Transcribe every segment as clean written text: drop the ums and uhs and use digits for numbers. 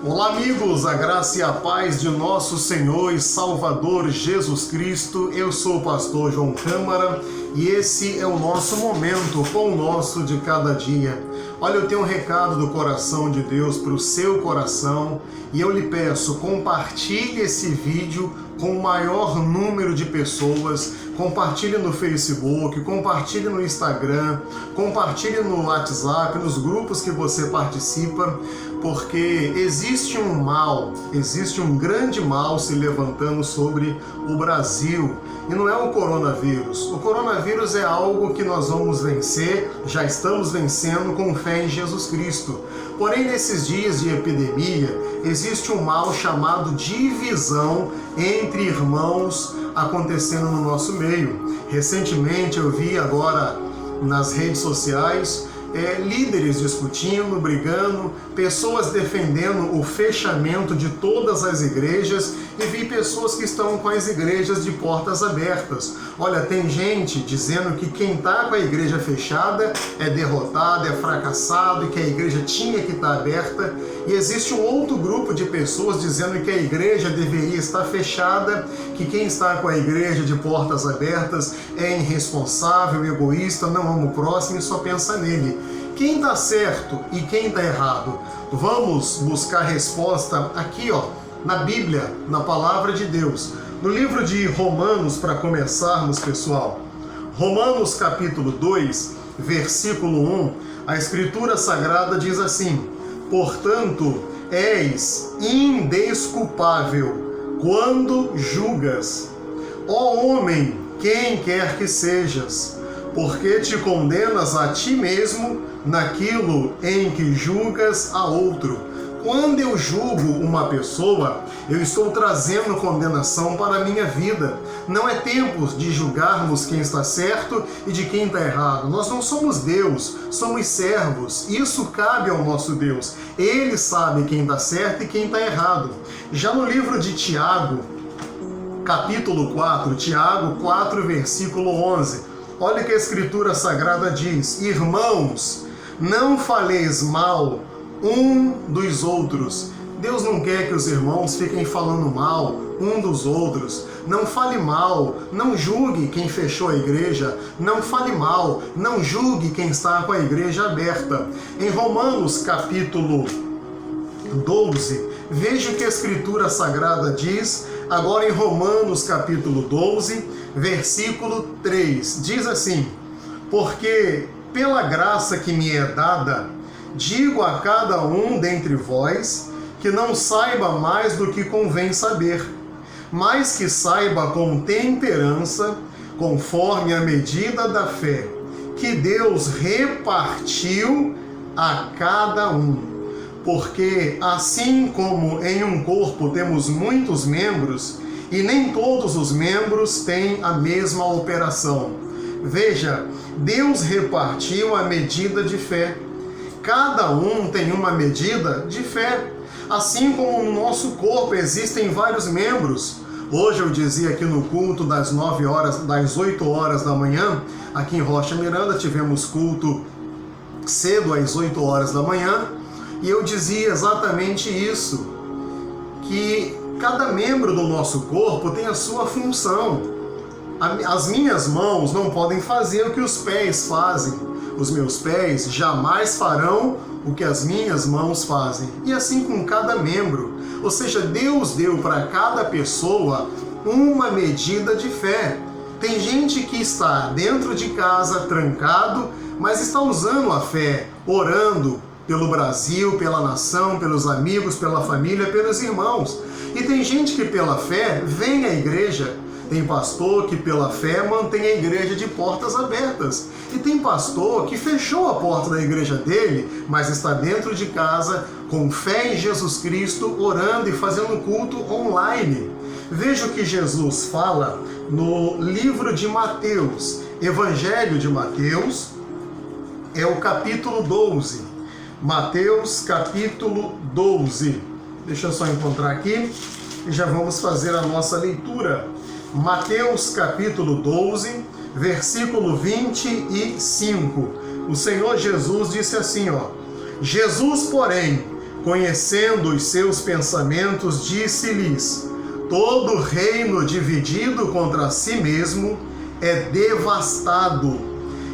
Olá amigos, a graça e a paz de nosso Senhor e Salvador Jesus Cristo. Eu sou o pastor João Câmara e esse é o nosso momento, o pão nosso de cada dia. Olha, eu tenho um recado do coração de Deus para o seu coração e eu lhe peço, compartilhe esse vídeo com o maior número de pessoas, compartilhe no Facebook, compartilhe no Instagram, compartilhe no WhatsApp, nos grupos que você participa, porque existe um mal, existe um grande mal se levantando sobre o Brasil. E não é o coronavírus. O coronavírus é algo que nós vamos vencer, já estamos vencendo com fé em Jesus Cristo. Porém, nesses dias de epidemia, existe um mal chamado divisão entre irmãos acontecendo no nosso meio. Recentemente eu vi agora nas redes sociais líderes discutindo, brigando, pessoas defendendo o fechamento de todas as igrejas e vi pessoas que estão com as igrejas de portas abertas. Olha, tem gente dizendo que quem está com a igreja fechada é derrotado, é fracassado e que a igreja tinha que estar aberta. E existe um outro grupo de pessoas dizendo que a igreja deveria estar fechada, que quem está com a igreja de portas abertas é irresponsável, egoísta, não ama o próximo e só pensa nele. Quem está certo e quem está errado? Vamos buscar resposta aqui, na Bíblia, na Palavra de Deus. No livro de Romanos, para começarmos, pessoal. Romanos capítulo 2, versículo 1, a Escritura Sagrada diz assim: portanto, és indesculpável quando julgas, ó homem, quem quer que sejas, porque te condenas a ti mesmo naquilo em que julgas a outro. Quando eu julgo uma pessoa, eu estou trazendo condenação para a minha vida. Não é tempo de julgarmos quem está certo e de quem está errado. Nós não somos Deus, somos servos. Isso cabe ao nosso Deus. Ele sabe quem está certo e quem está errado. Já no livro de Tiago, capítulo 4, Tiago 4, versículo 11, olha o que a Escritura Sagrada diz: irmãos, não faleis mal um dos outros. Deus não quer que os irmãos fiquem falando mal um dos outros. Não fale mal, não julgue quem fechou a igreja, não fale mal, não julgue quem está com a igreja aberta. Em Romanos capítulo 12, veja o que a Escritura Sagrada diz, agora em Romanos capítulo 12, versículo 3, diz assim: porque pela graça que me é dada, digo a cada um dentre vós que não saiba mais do que convém saber, mas que saiba com temperança, conforme a medida da fé, que Deus repartiu a cada um. Porque assim como em um corpo temos muitos membros, e nem todos os membros têm a mesma operação. Veja, Deus repartiu a medida de fé. Cada um tem uma medida de fé. Assim como no nosso corpo existem vários membros. Hoje eu dizia aqui no culto das 8 horas da manhã, aqui em Rocha Miranda, tivemos culto cedo às 8 horas da manhã, e eu dizia exatamente isso, que cada membro do nosso corpo tem a sua função. As minhas mãos não podem fazer o que os pés fazem. Os meus pés jamais farão o que as minhas mãos fazem. E assim com cada membro. Ou seja, Deus deu para cada pessoa uma medida de fé. Tem gente que está dentro de casa, trancado, mas está usando a fé, orando pelo Brasil, pela nação, pelos amigos, pela família, pelos irmãos. E tem gente que pela fé vem à igreja. Tem pastor que pela fé mantém a igreja de portas abertas. E tem pastor que fechou a porta da igreja dele, mas está dentro de casa, com fé em Jesus Cristo, orando e fazendo culto online. Veja o que Jesus fala no livro de Mateus. Evangelho de Mateus é o capítulo 12. Mateus capítulo 12. Deixa eu só encontrar aqui e já vamos fazer a nossa leitura. Mateus capítulo 12, versículo 25. O Senhor Jesus disse assim, Jesus, porém, conhecendo os seus pensamentos, disse-lhes: todo reino dividido contra si mesmo é devastado,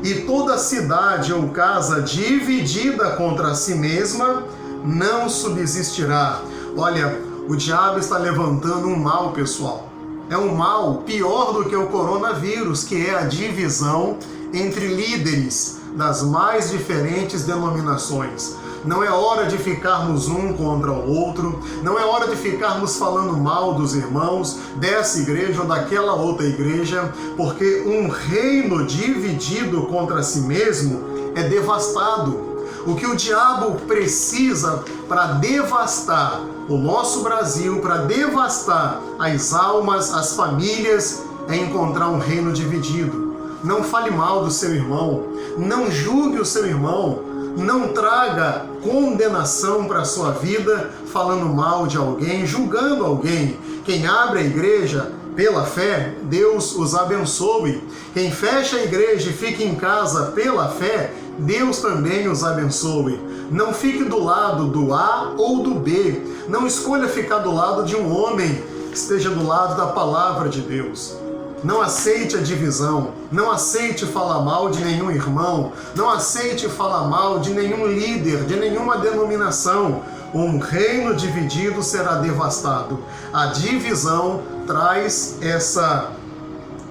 e toda cidade ou casa dividida contra si mesma não subsistirá. Olha, o diabo está levantando um mal, pessoal. É um mal pior do que o coronavírus, que é a divisão entre líderes das mais diferentes denominações. Não é hora de ficarmos um contra o outro, não é hora de ficarmos falando mal dos irmãos dessa igreja ou daquela outra igreja, porque um reino dividido contra si mesmo é devastado. O que o diabo precisa para devastar o nosso Brasil, para devastar as almas, as famílias, é encontrar um reino dividido. Não fale mal do seu irmão, não julgue o seu irmão, não traga condenação para a sua vida falando mal de alguém, julgando alguém. Quem abre a igreja pela fé, Deus os abençoe. Quem fecha a igreja e fica em casa pela fé, Deus também os abençoe. Não fique do lado do A ou do B. Não escolha ficar do lado de um homem, esteja do lado da palavra de Deus. Não aceite a divisão, não aceite falar mal de nenhum irmão, não aceite falar mal de nenhum líder, de nenhuma denominação. Um reino dividido será devastado. A divisão traz essa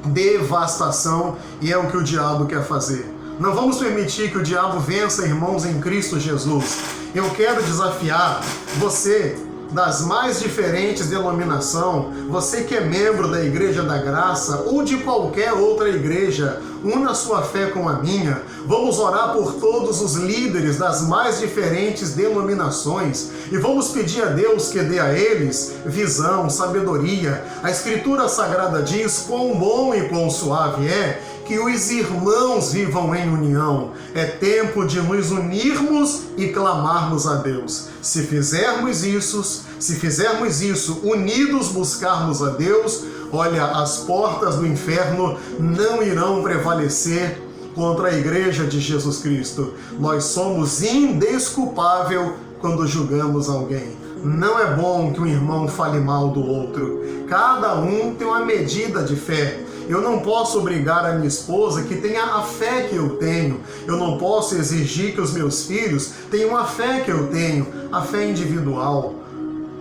devastação e é o que o diabo quer fazer. Não vamos permitir que o diabo vença, irmãos, em Cristo Jesus. Eu quero desafiar você das mais diferentes denominações, você que é membro da Igreja da Graça ou de qualquer outra igreja, una sua fé com a minha. Vamos orar por todos os líderes das mais diferentes denominações e vamos pedir a Deus que dê a eles visão, sabedoria. A Escritura Sagrada diz: quão bom e quão suave é que os irmãos vivam em união. É tempo de nos unirmos e clamarmos a Deus. Se fizermos isso, unidos buscarmos a Deus, olha, as portas do inferno não irão prevalecer contra a igreja de Jesus Cristo. Nós somos indesculpáveis quando julgamos alguém. Não é bom que um irmão fale mal do outro. Cada um tem uma medida de fé. Eu não posso obrigar a minha esposa que tenha a fé que eu tenho. Eu não posso exigir que os meus filhos tenham a fé que eu tenho. A fé individual.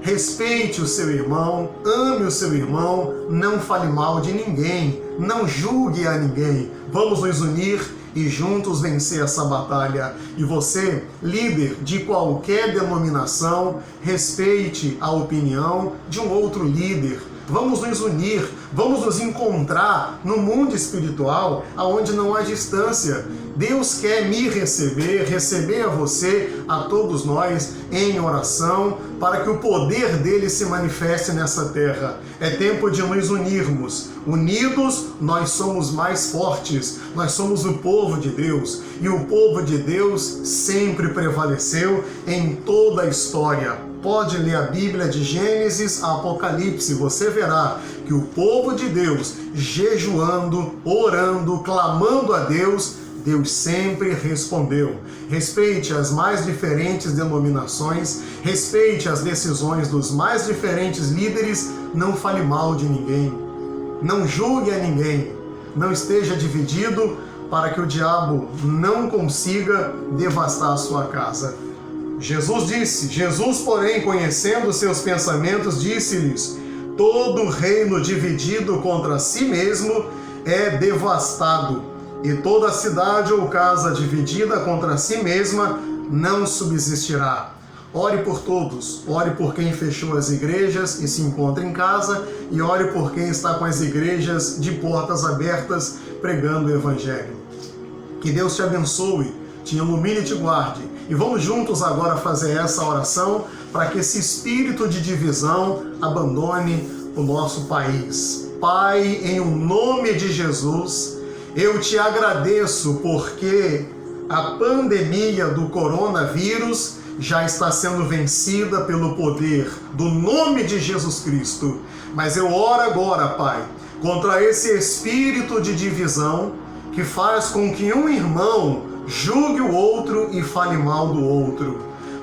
Respeite o seu irmão, ame o seu irmão, não fale mal de ninguém, não julgue a ninguém. Vamos nos unir e juntos vencer essa batalha. E você, líder de qualquer denominação, respeite a opinião de um outro líder. Vamos nos unir, vamos nos encontrar no mundo espiritual, onde não há distância. Deus quer me receber a você, a todos nós, em oração, para que o poder dele se manifeste nessa terra. É tempo de nos unirmos. Unidos, nós somos mais fortes. Nós somos o povo de Deus. E o povo de Deus sempre prevaleceu em toda a história. Pode ler a Bíblia de Gênesis a Apocalipse, você verá que o povo de Deus, jejuando, orando, clamando a Deus, Deus sempre respondeu. Respeite as mais diferentes denominações, respeite as decisões dos mais diferentes líderes, não fale mal de ninguém, não julgue a ninguém, não esteja dividido para que o diabo não consiga devastar a sua casa. Jesus, porém, conhecendo seus pensamentos, disse-lhes: todo reino dividido contra si mesmo é devastado, e toda cidade ou casa dividida contra si mesma não subsistirá. Ore por todos, ore por quem fechou as igrejas e se encontra em casa, e ore por quem está com as igrejas de portas abertas pregando o Evangelho. Que Deus te abençoe, te ilumine e te guarde. E vamos juntos agora fazer essa oração para que esse espírito de divisão abandone o nosso país. Pai, em nome de Jesus, eu te agradeço porque a pandemia do coronavírus já está sendo vencida pelo poder do nome de Jesus Cristo. Mas eu oro agora, Pai, contra esse espírito de divisão que faz com que um irmão julgue o outro e fale mal do outro.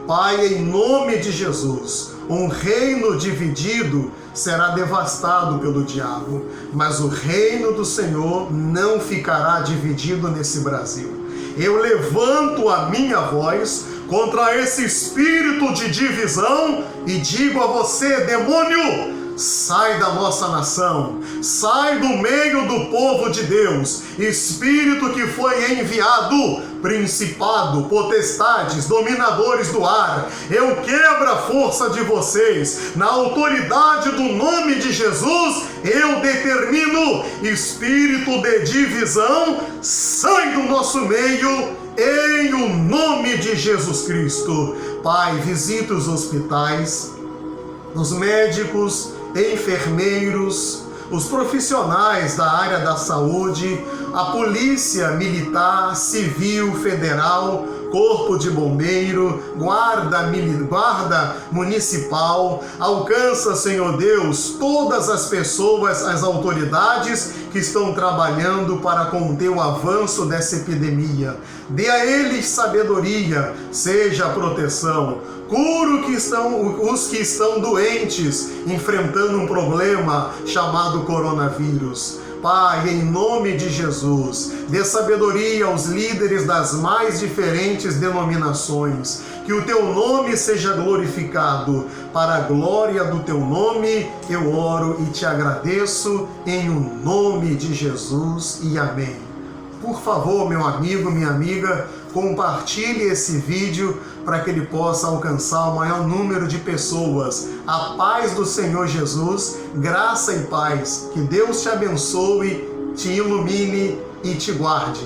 Pai, em nome de Jesus, um reino dividido será devastado pelo diabo, mas o reino do Senhor não ficará dividido nesse Brasil. Eu levanto a minha voz contra esse espírito de divisão e digo a você, demônio, sai da nossa nação, sai do meio do povo de Deus, espírito que foi enviado, principado, potestades, dominadores do ar, eu quebro a força de vocês, na autoridade do nome de Jesus, eu determino, espírito de divisão, sai do nosso meio, em o nome de Jesus Cristo. Pai, visita os hospitais, os médicos, enfermeiros, os profissionais da área da saúde, a polícia militar, civil, federal, corpo de bombeiro, guarda municipal, alcança, Senhor Deus, todas as pessoas, as autoridades que estão trabalhando para conter o avanço dessa epidemia. Dê a eles sabedoria, seja a proteção. Cura os que estão doentes, enfrentando um problema chamado coronavírus. Pai, em nome de Jesus, dê sabedoria aos líderes das mais diferentes denominações. Que o teu nome seja glorificado. Para a glória do teu nome, eu oro e te agradeço em o nome de Jesus e amém. Por favor, meu amigo, minha amiga, compartilhe esse vídeo para que ele possa alcançar o maior número de pessoas. A paz do Senhor Jesus, graça e paz. Que Deus te abençoe, te ilumine e te guarde.